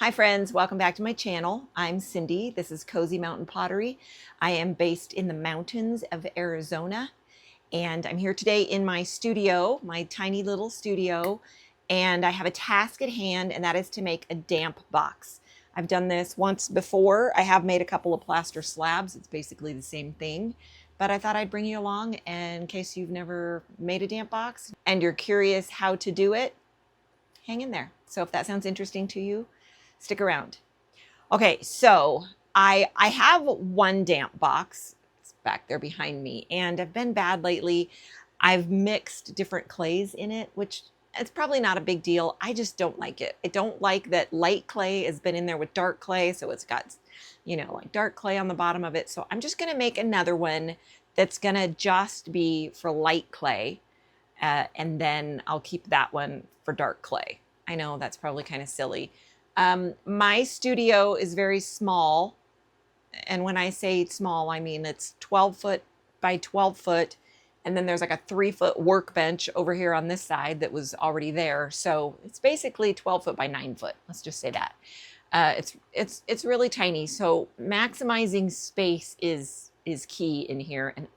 Hi friends, welcome back to my channel. I'm Cindy. This is Cozy Mountain Pottery. I am based in the mountains of Arizona, and I'm here today in my studio, my tiny little studio, and I have a task at hand, and that is to make a damp box. I've done this once before. I have made a couple of plaster slabs. It's basically the same thing, but I thought I'd bring you along in case you've never made a damp box and you're curious how to do it. Hang in there. So if that sounds interesting to you, stick around. Okay, so I have one damp box. It's back there behind me, and I've been bad lately. I've mixed different clays in it, which it's probably not a big deal. I just don't like it. I don't like that light clay has been in there with dark clay, so it's got, like dark clay on the bottom of it. So I'm just gonna make another one that's gonna just be for light clay, and then I'll keep that one for dark clay. I know that's probably kind of silly. My studio is very small. And when I say small, I mean it's 12 foot by 12 foot. And then there's like a 3-foot workbench over here on this side that was already there. So it's basically 12 foot by 9 foot. Let's just say that. It's really tiny. So maximizing space is key in here. And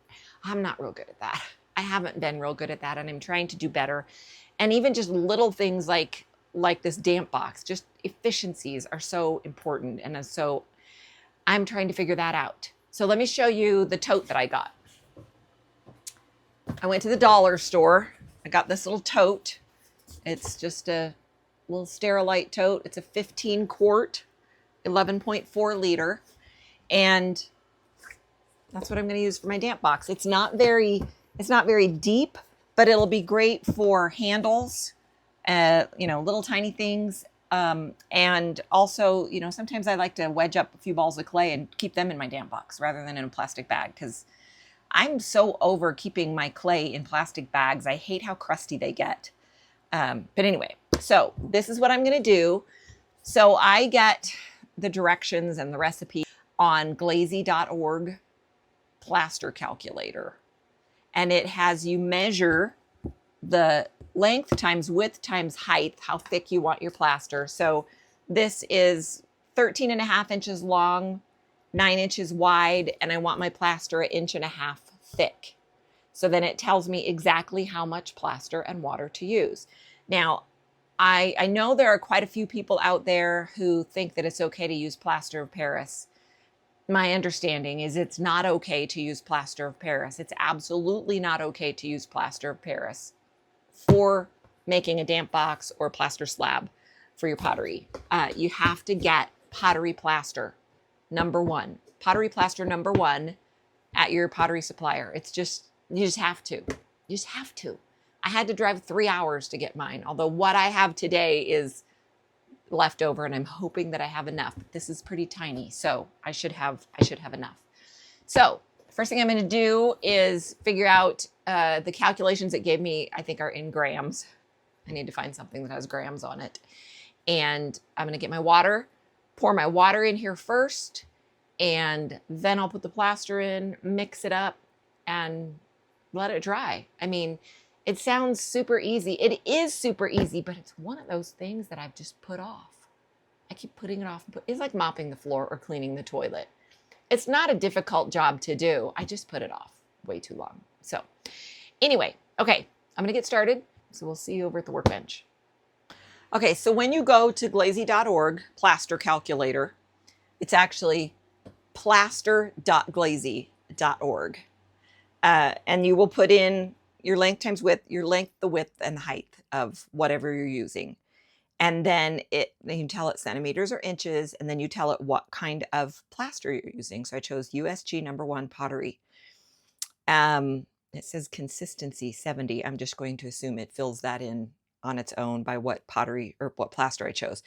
I'm not real good at that. I haven't been real good at that, and I'm trying to do better. And even just little things like this damp box, just efficiencies are so important. And so I'm trying to figure that out. So let me show you the tote that I got. I went to the dollar store. I got this little tote. It's just a little Sterilite tote. It's a 15 quart, 11.4 liter. And that's what I'm going to use for my damp box. It's not very deep, but it'll be great for handles, little tiny things. And also, sometimes I like to wedge up a few balls of clay and keep them in my damp box rather than in a plastic bag, because I'm so over keeping my clay in plastic bags. I hate how crusty they get. But anyway, so this is what I'm going to do. So I get the directions and the recipe on glazy.org plaster calculator. And it has you measure the length times width times height, how thick you want your plaster. So this is 13.5 inches long, 9 inches wide, and I want my plaster 1.5 inches thick. So then it tells me exactly how much plaster and water to use. Now, I know there are quite a few people out there who think that it's okay to use plaster of Paris. My understanding is it's not okay to use plaster of Paris. It's absolutely not okay to use plaster of Paris for making a damp box or plaster slab for your pottery. You have to get pottery plaster #1. Pottery plaster #1 at your pottery supplier. You just have to. You just have to. I had to drive 3 hours to get mine, although what I have today is left over, and I'm hoping that I have enough. This is pretty tiny, so I should have enough. So first thing I'm going to do is figure out the calculations it gave me. I think are in grams. I need to find something that has grams on it. And I'm going to get my water, pour my water in here first, and then I'll put the plaster in, mix it up, and let it dry. I mean, it sounds super easy. It is super easy, but it's one of those things that I've just put off. I keep putting it off. It's like mopping the floor or cleaning the toilet. It's not a difficult job to do. I just put it off way too long. So anyway, okay, I'm gonna get started. So we'll see you over at the workbench. Okay, so when you go to glazy.org, plaster calculator, it's actually plaster.glazy.org. And you will put in your length times width, your length, the width, and the height of whatever you're using. And then you tell it centimeters or inches, and then you tell it what kind of plaster you're using. So I chose USG #1 pottery. It says consistency 70. I'm just going to assume it fills that in on its own by what pottery or what plaster I chose.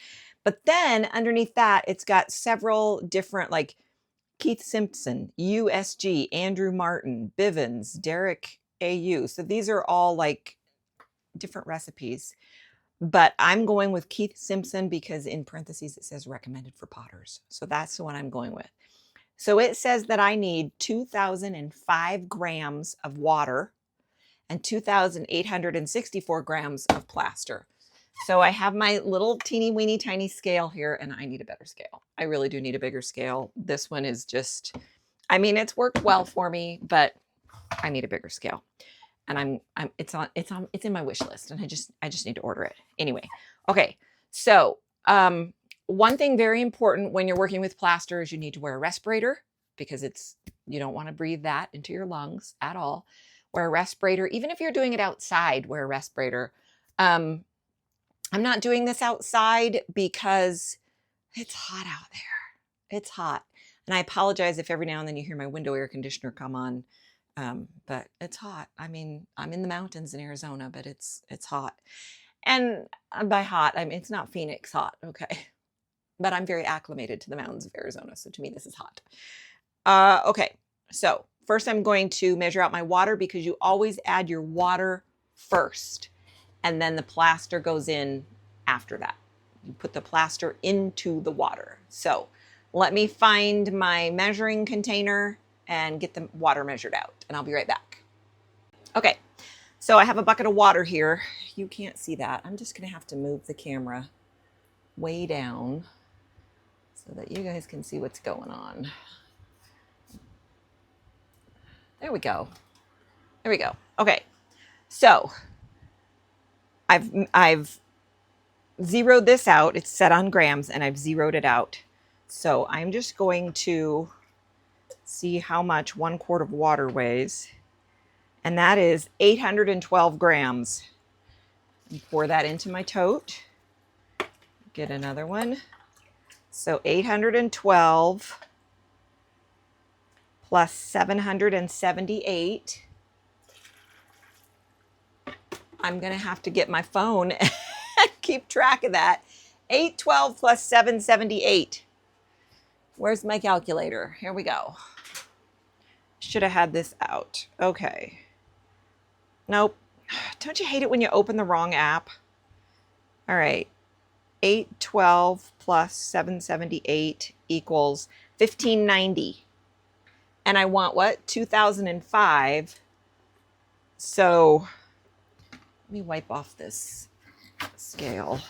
But then underneath that, it's got several different, like Keith Simpson, USG, Andrew Martin, Bivens, Derek AU. So these are all like different recipes. But I'm going with Keith Simpson because in parentheses it says recommended for potters. So that's the one I'm going with. So it says that I need 2,005 grams of water and 2,864 grams of plaster. So I have my little teeny weeny tiny scale here, and I need a better scale. I really do need a bigger scale. This one is just, I mean, it's worked well for me, but I need a bigger scale. And it's in my wish list, and I just need to order it. Anyway, okay. So, one thing very important when you're working with plaster is you need to wear a respirator, because you don't want to breathe that into your lungs at all. Wear a respirator. Even if you're doing it outside, wear a respirator. I'm not doing this outside because it's hot out there. It's hot. And I apologize if every now and then you hear my window air conditioner come on. But it's hot. I mean, I'm in the mountains in Arizona, but it's hot. And by hot, I mean, it's not Phoenix hot. Okay. But I'm very acclimated to the mountains of Arizona. So to me, this is hot. Okay. So first I'm going to measure out my water, because you always add your water first, and then the plaster goes in after that. You put the plaster into the water. So let me find my measuring container and get the water measured out, and I'll be right back. Okay, so I have a bucket of water here. You can't see that. I'm just gonna have to move the camera way down so that you guys can see what's going on. There we go. There we go. Okay, so I've zeroed this out. It's set on grams, and I've zeroed it out. So I'm just going to see how much 1 quart of water weighs, and that is 812 grams. And pour that into my tote. Get another one. So 812 plus 778. I'm gonna have to get my phone and keep track of that. 812 plus 778. Where's my calculator? Here we go. Should have had this out. Okay. Nope. Don't you hate it when you open the wrong app? All right. 812 plus 778 equals 1590. And I want what? 2005. So let me wipe off this scale.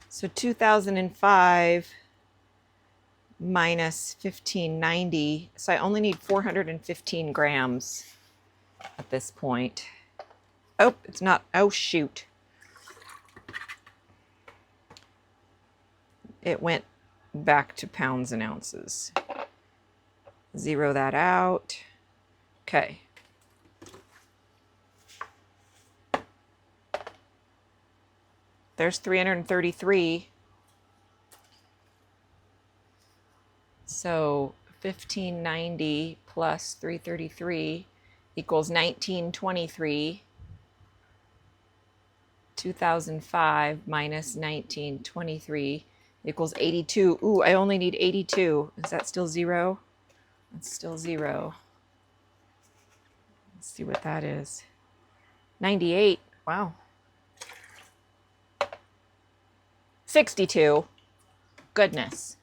So 2005 minus 1590. So I only need 415 grams at this point. Oh, it's not. Oh, shoot. It went back to pounds and ounces. Zero that out. Okay. There's 333. So 1590 plus 333 equals 1923. 2005 minus 1923 equals 82. Ooh, I only need 82. Is that still zero? That's still zero. Let's see what that is. 98. Wow. 62. Goodness.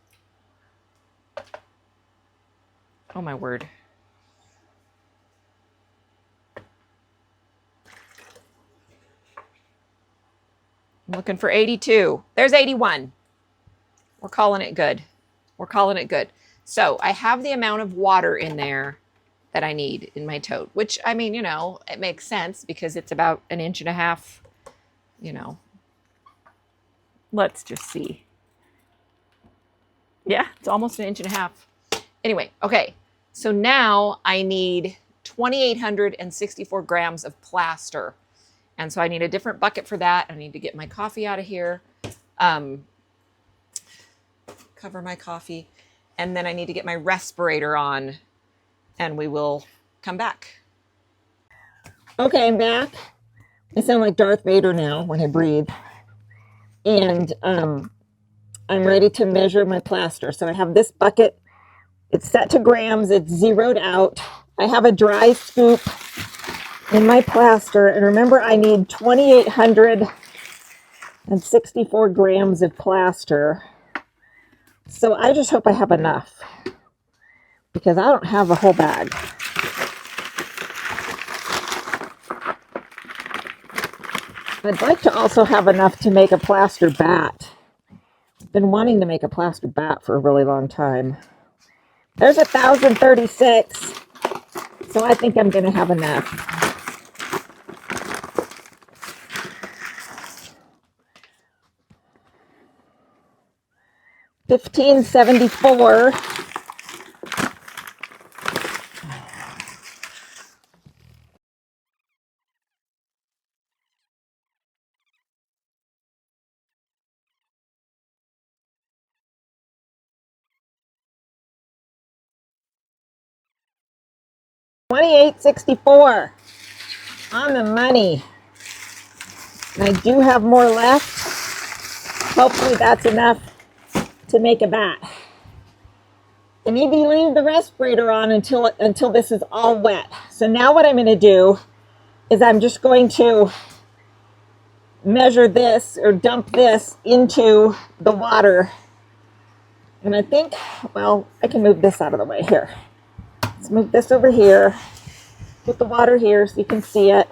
Oh my word. I'm looking for 82. There's 81. We're calling it good. We're calling it good. So I have the amount of water in there that I need in my tote, which, I mean, you know, it makes sense because it's about 1.5 inches, you know. Let's just see. Yeah, it's almost 1.5 inches. Anyway, okay. So now I need 2,864 grams of plaster. And so I need a different bucket for that. I need to get my coffee out of here. Cover my coffee. And then I need to get my respirator on, and we will come back. Okay, I'm back. I sound like Darth Vader now when I breathe. And I'm ready to measure my plaster. So I have this bucket. It's set to grams. It's zeroed out. I have a dry scoop in my plaster. And remember, I need 2,864 grams of plaster. So I just hope I have enough, because I don't have a whole bag. I'd like to also have enough to make a plaster bat. I've been wanting to make a plaster bat for a really long time. There's 1,036, so I think I'm going to have enough. $15.74. $28.64 on the money. And I do have more left. Hopefully that's enough to make a bat. I need to leave the respirator on until this is all wet. So now what I'm going to do is I'm just going to measure this or dump this into the water. And I think, well, I can move this out of the way here. Let's move this over here. Put the water here so you can see it.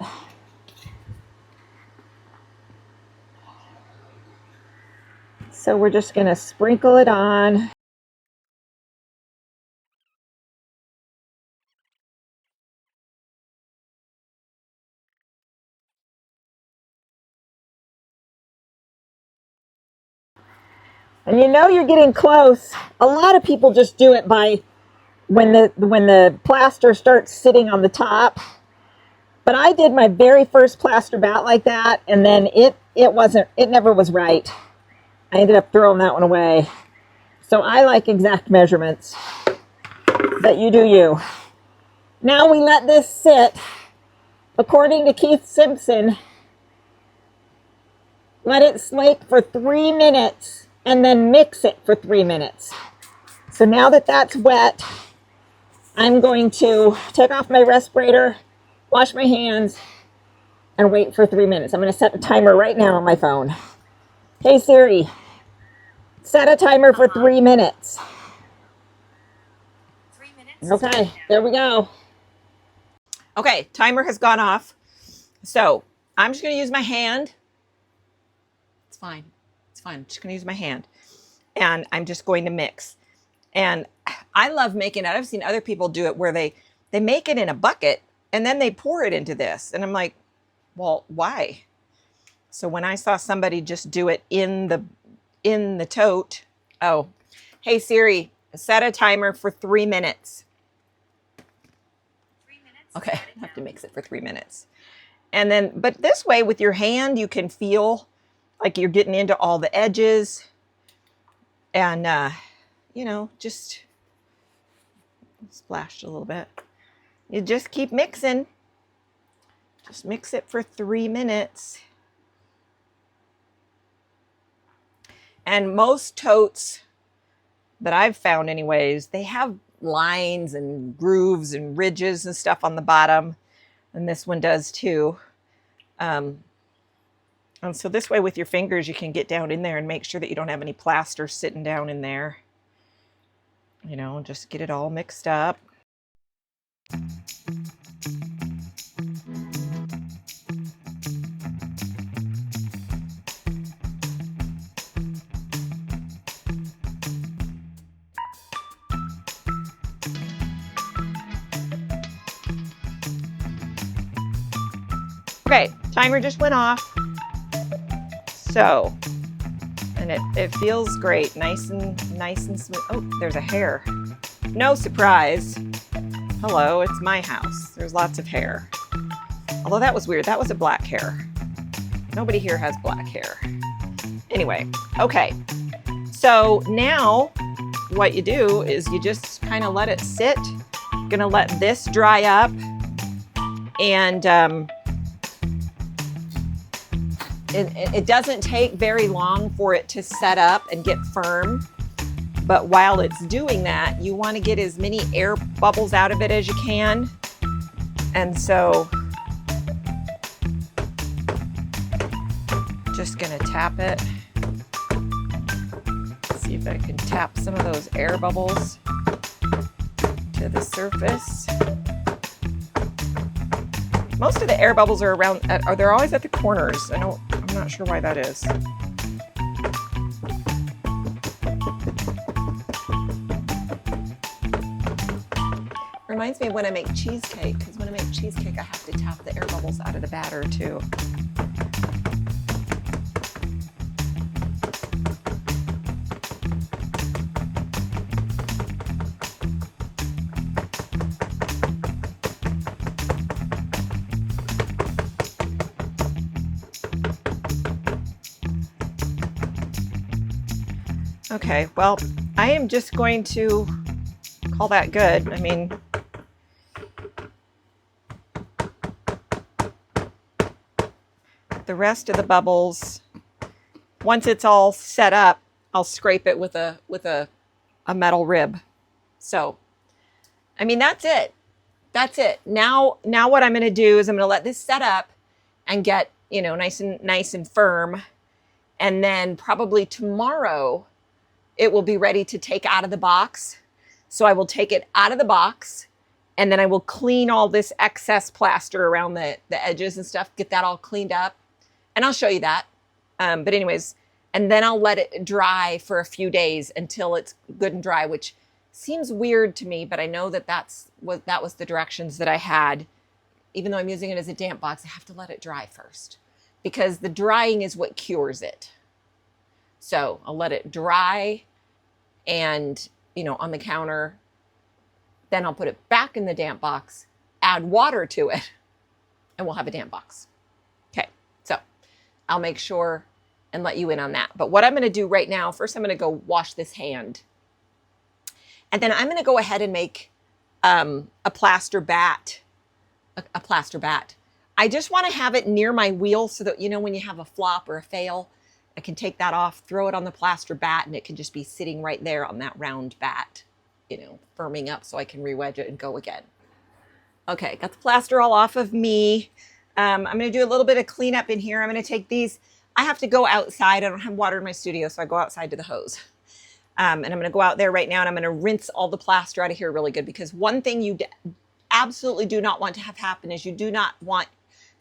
So we're just going to sprinkle it on. And you know you're getting close. A lot of people just do it by when the plaster starts sitting on the top. But I did my very first plaster bat like that, and then it never was right. I ended up throwing that one away. So I like exact measurements. But you do you. Now we let this sit. According to Keith Simpson, let it slake for 3 minutes and then mix it for 3 minutes. So now that that's wet, I'm going to take off my respirator, wash my hands, and wait for 3 minutes. I'm going to set a timer right now on my phone. Hey Siri, set a timer for 3 minutes. 3 minutes. Okay, there we go. Okay, timer has gone off. So I'm just going to use my hand. It's fine. It's fine. I'm just going to use my hand. And I'm just going to mix. And I love making it. I've seen other people do it where they make it in a bucket and then they pour it into this. And I'm like, well, why? So when I saw somebody just do it in the tote, oh, hey Siri, set a timer for 3 minutes. 3 minutes. Okay, I have to mix it for 3 minutes. And then, but this way with your hand, you can feel like you're getting into all the edges. And, you know, just splashed a little bit. You just keep mixing. Just mix it for 3 minutes. And most totes that I've found anyways, they have lines and grooves and ridges and stuff on the bottom. And this one does too. And so this way with your fingers, you can get down in there and make sure that you don't have any plaster sitting down in there. You know, just get it all mixed up. Okay, timer just went off. So, and it feels great, nice and smooth. Oh, there's a hair. No surprise. Hello, it's my house. There's lots of hair. Although that was weird. That was a black hair. Nobody here has black hair. Anyway, okay. So now what you do is you just kind of let it sit. I'm gonna let this dry up, and it doesn't take very long for it to set up and get firm. But while it's doing that, you want to get as many air bubbles out of it as you can. And so just gonna tap it. See if I can tap some of those air bubbles to the surface. Most of the air bubbles are around, they're always at the corners. I'm not sure why that is. Reminds me of when I make cheesecake, because when I make cheesecake, I have to tap the air bubbles out of the batter too. Okay, well, I am just going to call that good. I mean, the rest of the bubbles, once it's all set up, I'll scrape it with a metal rib. So, I mean, that's it. That's it. Now what I'm going to do is I'm going to let this set up and get, you know, nice and firm. And then probably tomorrow it will be ready to take out of the box. So I will take it out of the box, and then I will clean all this excess plaster around the edges and stuff, get that all cleaned up. And I'll show you that. But anyways, and then I'll let it dry for a few days until it's good and dry, which seems weird to me, but I know that that was the directions that I had. Even though I'm using it as a damp box, I have to let it dry first, because the drying is what cures it. So I'll let it dry and, you know, on the counter. Then I'll put it back in the damp box, add water to it, and we'll have a damp box. Okay, so I'll make sure and let you in on that. But what I'm going to do right now, first I'm going to go wash this hand. And then I'm going to go ahead and make a plaster bat. A plaster bat. I just want to have it near my wheel so that, you know, when you have a flop or a fail, I can take that off, throw it on the plaster bat, and it can just be sitting right there on that round bat, you know, firming up so I can re-wedge it and go again. Okay, got the plaster all off of me. I'm going to do a little bit of cleanup in here. I'm going to take these. I have to go outside. I don't have water in my studio, so I go outside to the hose. And I'm going to go out there right now, and I'm going to rinse all the plaster out of here really good, because one thing you absolutely do not want to have happen is you do not want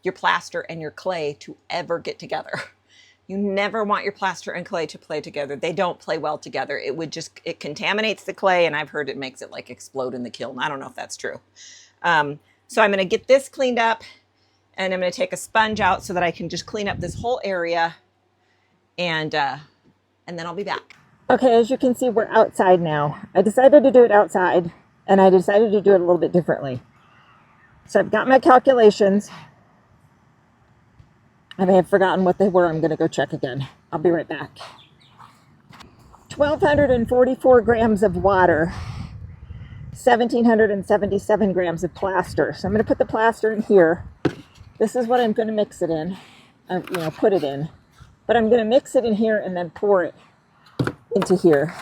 your plaster and your clay to ever get together. You never want your plaster and clay to play together. They don't play well together. It contaminates the clay, and I've heard it makes it like explode in the kiln. I don't know if that's true. So I'm going to get this cleaned up, and I'm going to take a sponge out so that I can just clean up this whole area, and then I'll be back. Okay, as you can see, we're outside now. I decided to do it outside, and I decided to do it a little bit differently. So I've got my calculations. I may have forgotten what they were. I'm going to go check again. I'll be right back. 1,244 grams of water, 1,777 grams of plaster. So I'm going to put the plaster in here. This is what I'm going to mix it in, put it in. But I'm going to mix it in here and then pour it into here.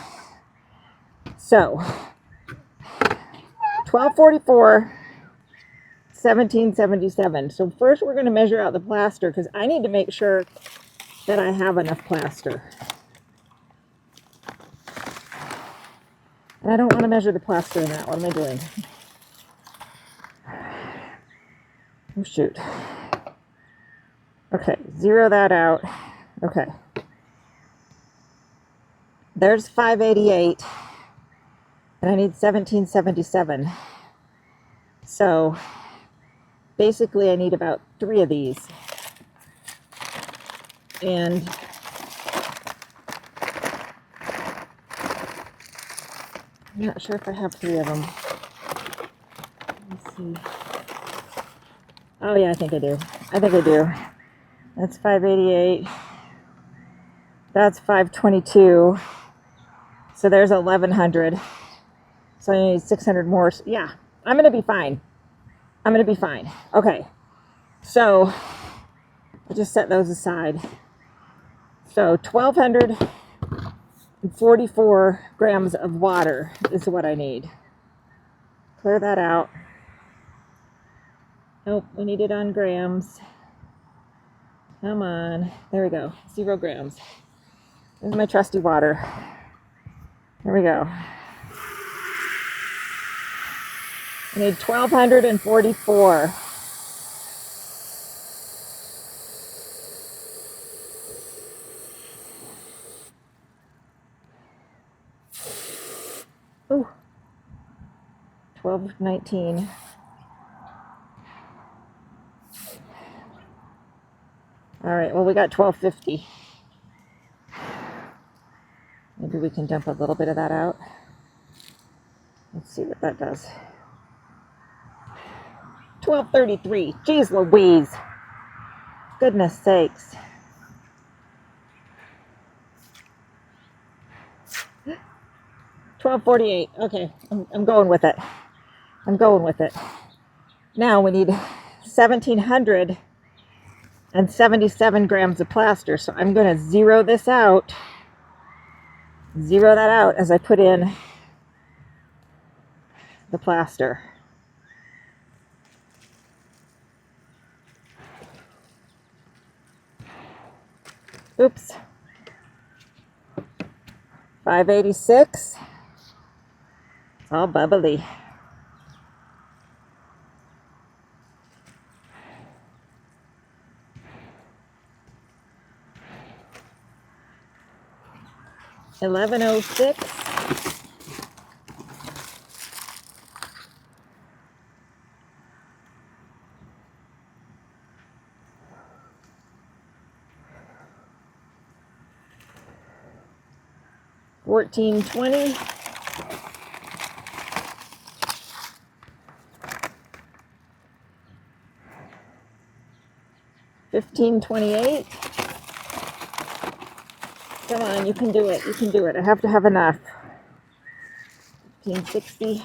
So 1,244, 1,777. So first we're going to measure out the plaster, because I need to make sure that I have enough plaster. And I don't want to measure the plaster in that. What am I doing? Oh, shoot. Okay, zero that out. Okay. There's 588, and I need 1,777. So basically I need about 3 of these. And I'm not sure if I have 3 of them. Let's see. Oh yeah, I think I do. That's 588. That's 522. So there's 1,100. So I need 600 more. Yeah, I'm going to be fine. Okay. So I'll just set those aside. So 1,244 grams of water is what I need. Clear that out. Nope, we need it on grams. Come on. There we go. 0 grams. There's my trusty water. There we go. I need 1,244. 12:19. All right, well, we got 12:50. Maybe we can dump a little bit of that out. Let's see what that does. 12:33. Jeez Louise. Goodness sakes. 12:48. Okay, I'm going with it. I'm going with it. Now we need 1,777 grams of plaster. So I'm going to zero this out. Zero that out as I put in the plaster. Oops. 586. It's all bubbly. $11.06. $14.20. $15.28. Come on, you can do it. You can do it. I have to have enough. $15.60.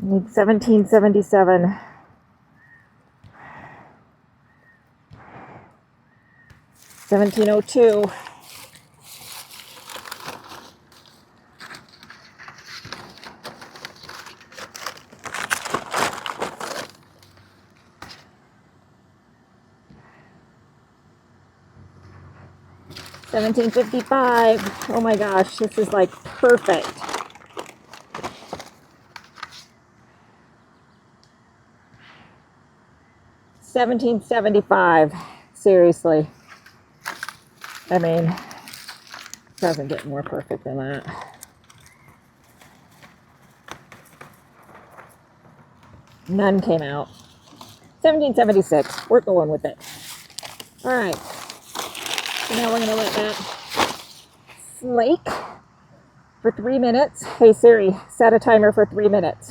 I need $17.77. $17.02. $17.55. Oh my gosh, this is like perfect. $17.75. Seriously. I mean, it doesn't get more perfect than that. None came out. $17.76. We're going with it. All right. So now we're going to let that flake for 3 minutes. Hey Siri, set a timer for 3 minutes.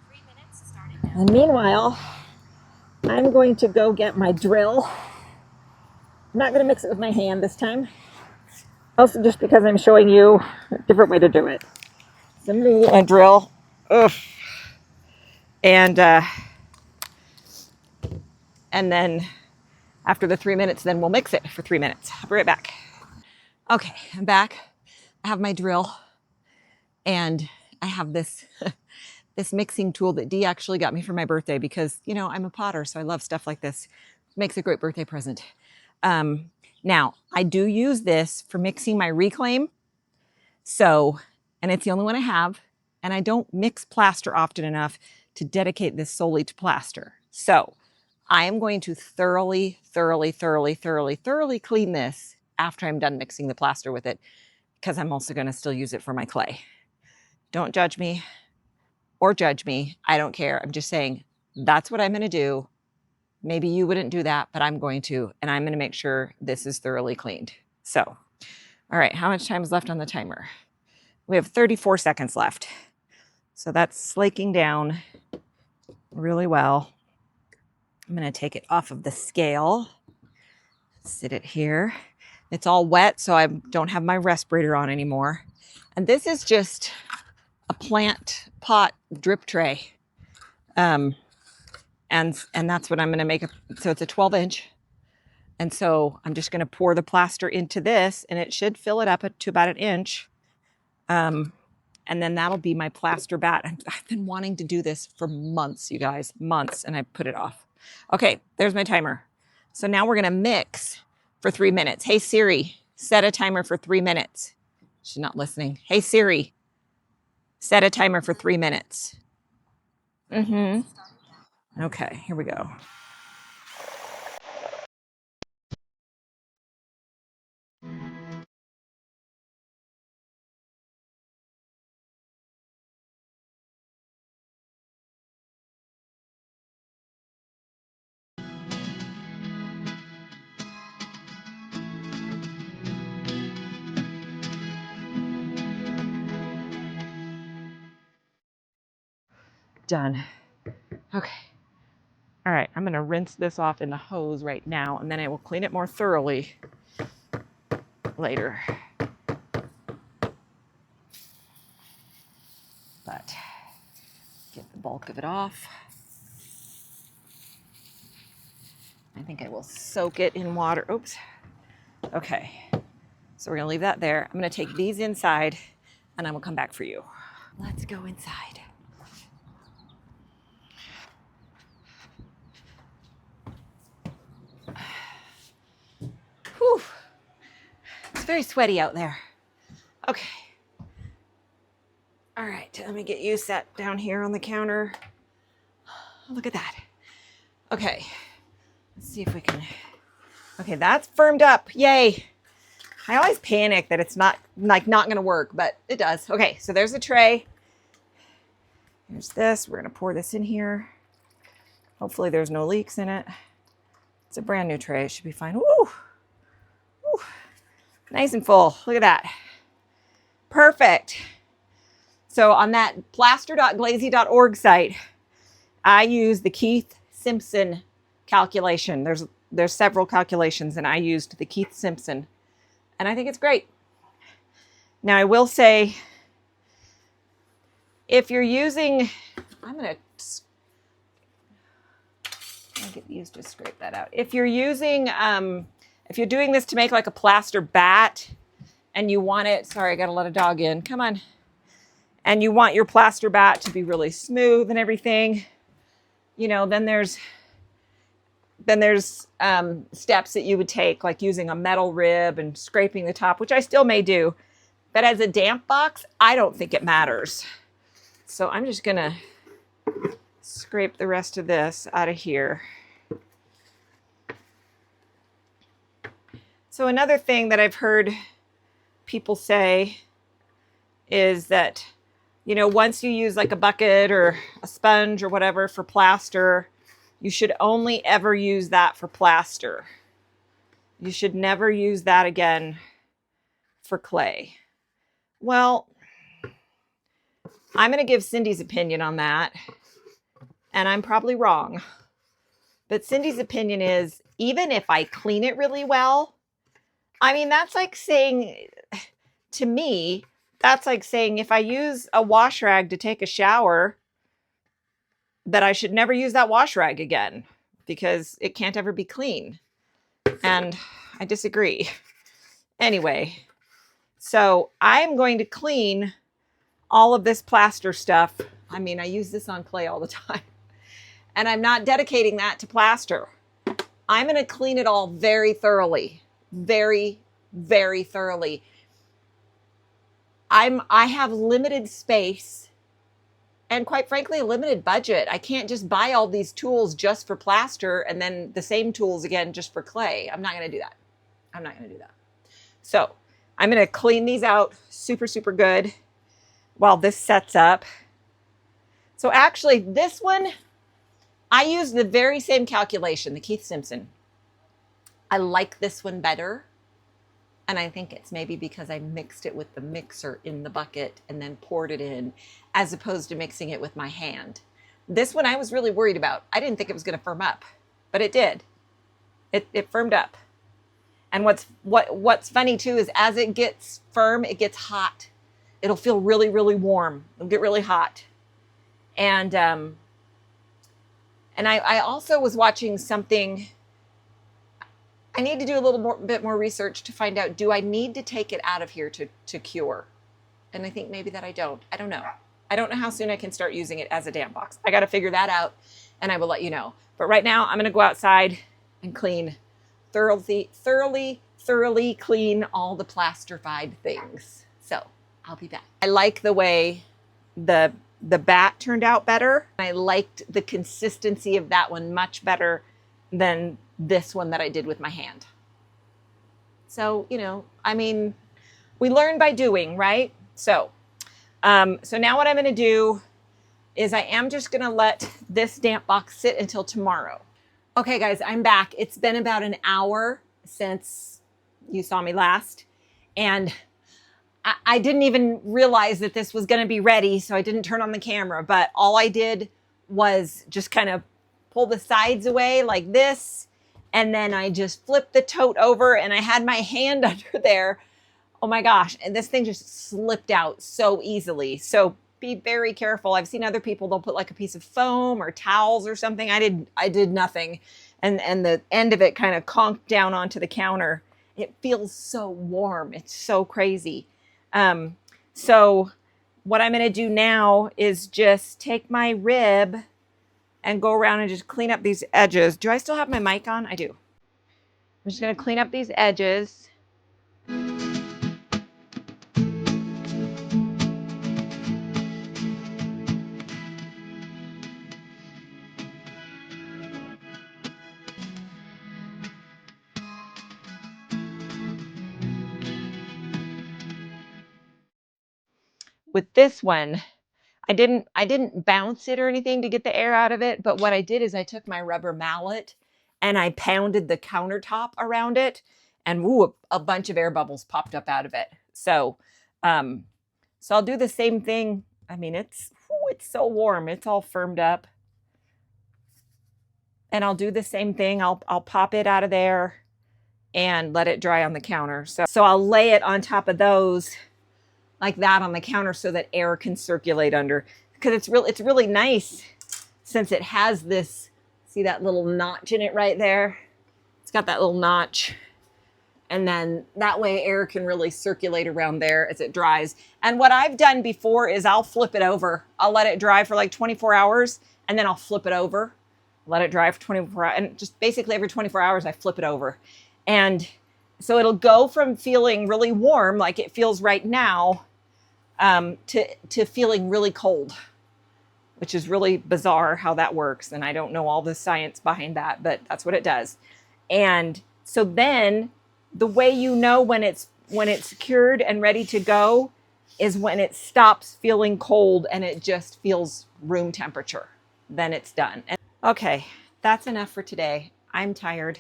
3 minutes starting now. And meanwhile, I'm going to go get my drill. I'm not going to mix it with my hand this time. Also, just because I'm showing you a different way to do it. So I'm going to get my drill. Ugh. And then after the 3 minutes, then we'll mix it for 3 minutes. I'll be right back. Okay, I'm back. I have my drill. And I have this this mixing tool that Dee actually got me for my birthday because, you know, I'm a potter, so I love stuff like this. It makes a great birthday present. Now, I do use this for mixing my reclaim. So, and it's the only one I have. And I don't mix plaster often enough to dedicate this solely to plaster. So, I am going to thoroughly clean this after I'm done mixing the plaster with it, because I'm also going to still use it for my clay. Don't judge me or judge me. I don't care. I'm just saying that's what I'm going to do. Maybe you wouldn't do that, but I'm going to, and I'm going to make sure this is thoroughly cleaned. So, all right, how much time is left on the timer? We have 34 seconds left. So that's slaking down really well. I'm going to take it off of the scale, sit it here. It's all wet, so I don't have my respirator on anymore. And this is just a plant pot drip tray. And that's what I'm going to make. So it's a 12-inch. And so I'm just going to pour the plaster into this, and it should fill it up to about 1 inch. And then that'll be my plaster bat. I've been wanting to do this for months, you guys, months, and I put it off. Okay, there's my timer. So now we're going to mix for 3 minutes. Hey, Siri, set a timer for 3 minutes. She's not listening. Hey, Siri, set a timer for 3 minutes. Okay, here we go. done. Okay. All right, I'm gonna rinse this off in the hose right now, and then I will clean it more thoroughly later. But get the bulk of it off. I think I will soak it in water. Oops. Okay, so we're gonna leave that there. I'm gonna take these inside and I will come back for you. Let's go inside. Whew. It's very sweaty out there. Okay. All right, let me get you set down here on the counter. Look at that. Okay, let's see if we can. Okay, that's firmed up. Yay. I always panic that it's not gonna work, but it does. Okay, so there's a tray. Here's this. We're gonna pour this in here. Hopefully there's no leaks in it. It's a brand new tray. It should be fine. Woo! Woo. Nice and full. Look at that. Perfect. So on that plaster.glazy.org site, I use the Keith Simpson calculation. There's several calculations, and I used the Keith Simpson, and I think it's great. Now I will say, if you're using, I'm gonna get used to scrape that out. If you're using, if you're doing this to make like a plaster bat, and you want it, sorry, I gotta let a dog in. Come on. And you want your plaster bat to be really smooth and everything, you know, then there's steps that you would take, like using a metal rib and scraping the top, which I still may do. But as a damp box, I don't think it matters. So I'm just gonna scrape the rest of this out of here. So another thing that I've heard people say is that, you know, once you use like a bucket or a sponge or whatever for plaster, you should only ever use that for plaster. You should never use that again for clay. Well, I'm going to give Cindy's opinion on that, and I'm probably wrong. But Cindy's opinion is, even if I clean it really well, I mean, that's like saying, to me, that's like saying if I use a wash rag to take a shower, that I should never use that wash rag again because it can't ever be clean. And I disagree. Anyway, so I'm going to clean all of this plaster stuff. I mean, I use this on clay all the time. And I'm not dedicating that to plaster. I'm going to clean it all very thoroughly. Very, very thoroughly. I have limited space and, quite frankly, a limited budget. I can't just buy all these tools just for plaster and then the same tools again just for clay. I'm not going to do that. I'm not going to do that. So I'm going to clean these out super, super good while this sets up. So actually this one, I used the very same calculation, the Keith Simpson. I like this one better. And I think it's maybe because I mixed it with the mixer in the bucket and then poured it in, as opposed to mixing it with my hand. This one I was really worried about. I didn't think it was going to firm up, but it did. It firmed up. And what's funny too is as it gets firm, it gets hot. It'll feel really, really warm. It'll get really hot. And I also was watching something. I need to do a little bit more research to find out, do I need to take it out of here to cure? And I think maybe that I don't. I don't know. I don't know how soon I can start using it as a damp box. I got to figure that out, and I will let you know. But right now, I'm going to go outside and clean thoroughly clean all the plastified things. So I'll be back. I like the way the bat turned out better. I liked the consistency of that one much better than this one that I did with my hand. So, you know, I mean, we learn by doing, right? So now what I'm going to do is I am just going to let this damp box sit until tomorrow. Okay, guys, I'm back. It's been about an hour since you saw me last, and I didn't even realize that this was going to be ready, so I didn't turn on the camera, but all I did was just kind of pull the sides away like this. And then I just flipped the tote over and I had my hand under there. Oh my gosh. And this thing just slipped out so easily. So be very careful. I've seen other people, they'll put like a piece of foam or towels or something. I did nothing. And the end of it kind of conked down onto the counter. It feels so warm. It's so crazy. So what I'm going to do now is just take my rib and go around and just clean up these edges. Do I still have my mic on? I do. I'm just going to clean up these edges. With this one, I didn't bounce it or anything to get the air out of it, but what I did is I took my rubber mallet and I pounded the countertop around it, and woo, a bunch of air bubbles popped up out of it. So I'll do the same thing. I mean, it's so warm. It's all firmed up. And I'll do the same thing. I'll pop it out of there and let it dry on the counter. So I'll lay it on top of those like that on the counter so that air can circulate under, because it's really nice since it has this, see that little notch in it right there? It's got that little notch. And then that way air can really circulate around there as it dries. And what I've done before is I'll flip it over. I'll let it dry for like 24 hours and then I'll flip it over, let it dry for 24 hours. And just basically every 24 hours I flip it over. And so it'll go from feeling really warm like it feels right now to feeling really cold, which is really bizarre how that works. And I don't know all the science behind that, but that's what it does. And so then the way you know when it's cured and ready to go is when it stops feeling cold and it just feels room temperature. Then it's done. And, okay, that's enough for today. I'm tired.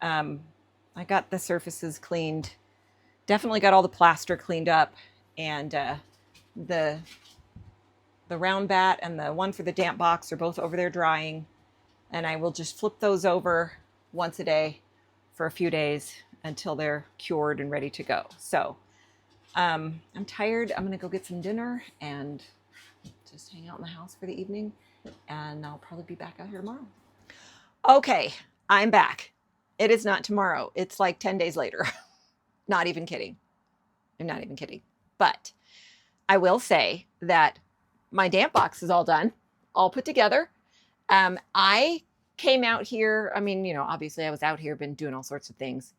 I got the surfaces cleaned. Definitely got all the plaster cleaned up. And the round bat and the one for the damp box are both over there drying. And I will just flip those over once a day for a few days until they're cured and ready to go. So I'm tired. I'm going to go get some dinner and just hang out in the house for the evening. And I'll probably be back out here tomorrow. Okay, I'm back. It is not tomorrow. It's like 10 days later. Not even kidding. I'm not even kidding. But I will say that my damp box is all done, all put together. I came out here. I mean, you know, obviously I was out here, been doing all sorts of things.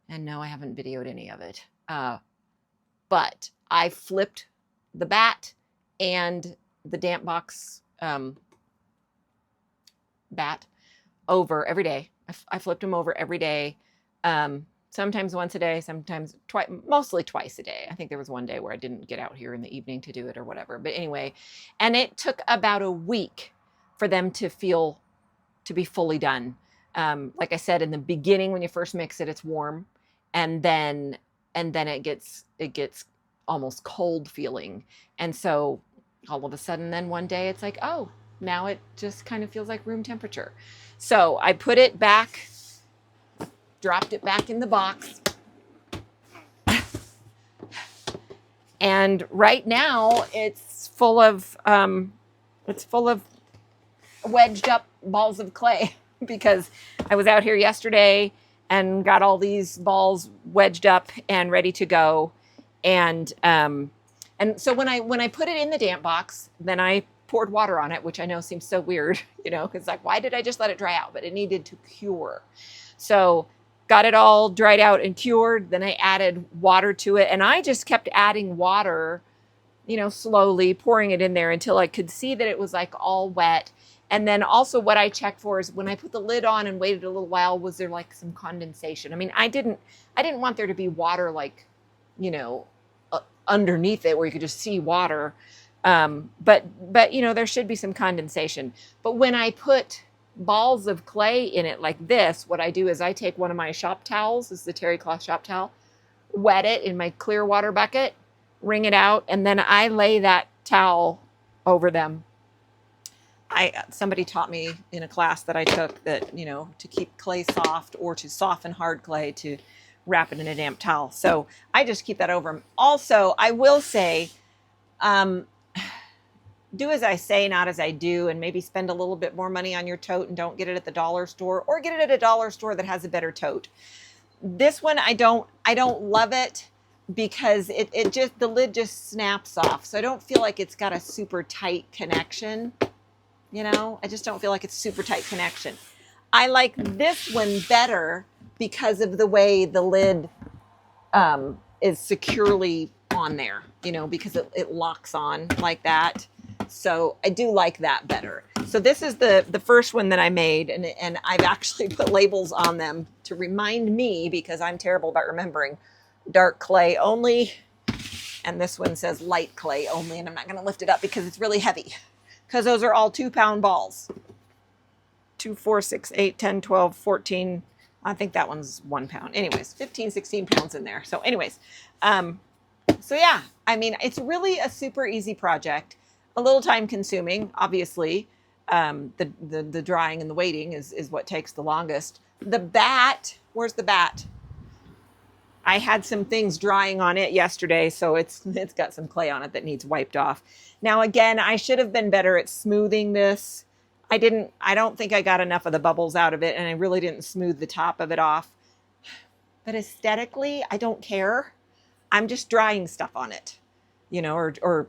And no, I haven't videoed any of it. But I flipped the bat and the damp box bat over every day. I flipped them over every day. Sometimes once a day, sometimes twice, mostly twice a day. I think there was one day where I didn't get out here in the evening to do it or whatever. But anyway, and it took about a week for them to be fully done. Like I said, in the beginning, when you first mix it, it's warm. And then it gets almost cold feeling. And so all of a sudden then one day it's like, oh, now it just kind of feels like room temperature. So I put it back, dropped it back in the box. And right now it's full of wedged up balls of clay because I was out here yesterday and got all these balls wedged up and ready to go. And so when I put it in the damp box, then I poured water on it, which I know seems so weird, you know, because like, why did I just let it dry out? But it needed to cure. So got it all dried out and cured. Then I added water to it, and I just kept adding water, you know, slowly pouring it in there until I could see that it was like all wet. And then also what I checked for is when I put the lid on and waited a little while, was there like some condensation? I mean, I didn't want there to be water like, you know, underneath it where you could just see water. But you know, there should be some condensation. But when I put balls of clay in it like this, what I do is I take one of my shop towels, this is the terry cloth shop towel, wet it in my clear water bucket, wring it out, and then I lay that towel over them Somebody taught me in a class that I took that, you know, to keep clay soft or to soften hard clay, to wrap it in a damp towel. So I just keep that over them. Also, I will say, do as I say, not as I do, and maybe spend a little bit more money on your tote and don't get it at the dollar store, or get it at a dollar store that has a better tote. This one, I don't love it because it just, the lid just snaps off. So I don't feel like it's got a super tight connection. You know, I just don't feel like it's super tight connection. I like this one better because of the way the lid is securely on there, you know, because it locks on like that. So I do like that better. So this is the first one that I made, and I've actually put labels on them to remind me, because I'm terrible about remembering, dark clay only. And this one says light clay only, and I'm not going to lift it up because it's really heavy, because those are all 2-pound balls. 2, 4, 6, 8, 10, 12, 14. I think that one's 1 pound. Anyways, 15, 16 pounds in there. So anyways, so yeah, I mean, it's really a super easy project. A little time consuming, obviously. The drying and the waiting is what takes the longest. The bat, where's the bat? I had some things drying on it yesterday, so it's got some clay on it that needs wiped off. Now again, I should have been better at smoothing this. I don't think I got enough of the bubbles out of it, and I really didn't smooth the top of it off. But aesthetically, I don't care. I'm just drying stuff on it, you know, or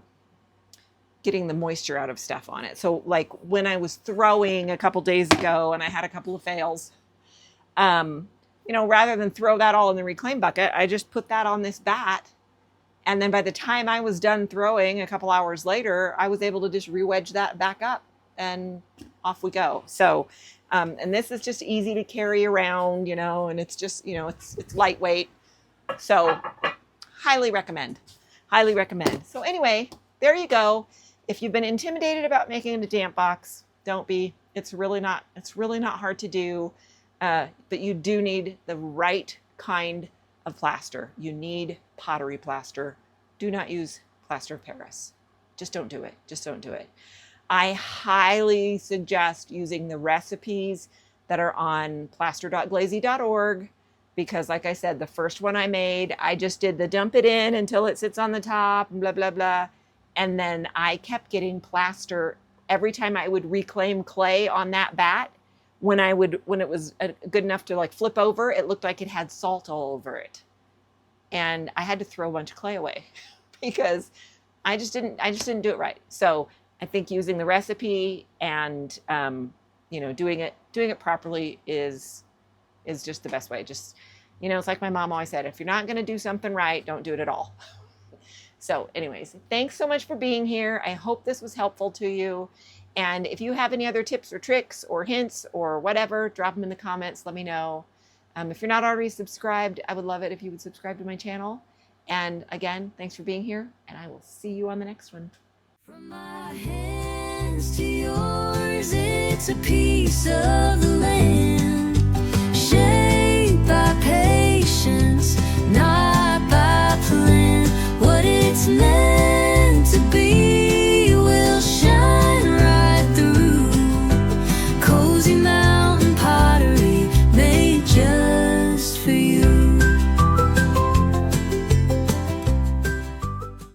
getting the moisture out of stuff on it. So like when I was throwing a couple days ago and I had a couple of fails, you know, rather than throw that all in the reclaim bucket, I just put that on this bat. And then by the time I was done throwing a couple hours later, I was able to just re-wedge that back up and off we go. So, and this is just easy to carry around, you know, and it's just, you know, it's lightweight. So highly recommend, highly recommend. So anyway, there you go. If you've been intimidated about making a damp box, don't be. It's really not hard to do. But you do need the right kind of plaster. You need pottery plaster. Do not use plaster of Paris. Just don't do it. Just don't do it. I highly suggest using the recipes that are on plaster.glazy.org, because like I said, the first one I made, I just did the dump it in until it sits on the top, blah, blah, blah. And then I kept getting plaster every time I would reclaim clay on that bat. When it was good enough to like flip over, it looked like it had salt all over it. And I had to throw a bunch of clay away because I just didn't do it right. So I think using the recipe and, you know, doing it properly is just the best way. Just, you know, it's like my mom always said, if you're not going to do something right, don't do it at all. So anyways, thanks so much for being here. I hope this was helpful to you. And if you have any other tips or tricks or hints or whatever, drop them in the comments. Let me know. If you're not already subscribed, I would love it if you would subscribe to my channel. And again, thanks for being here, and I will see you on the next one. From my hands to yours, it's a piece of the land.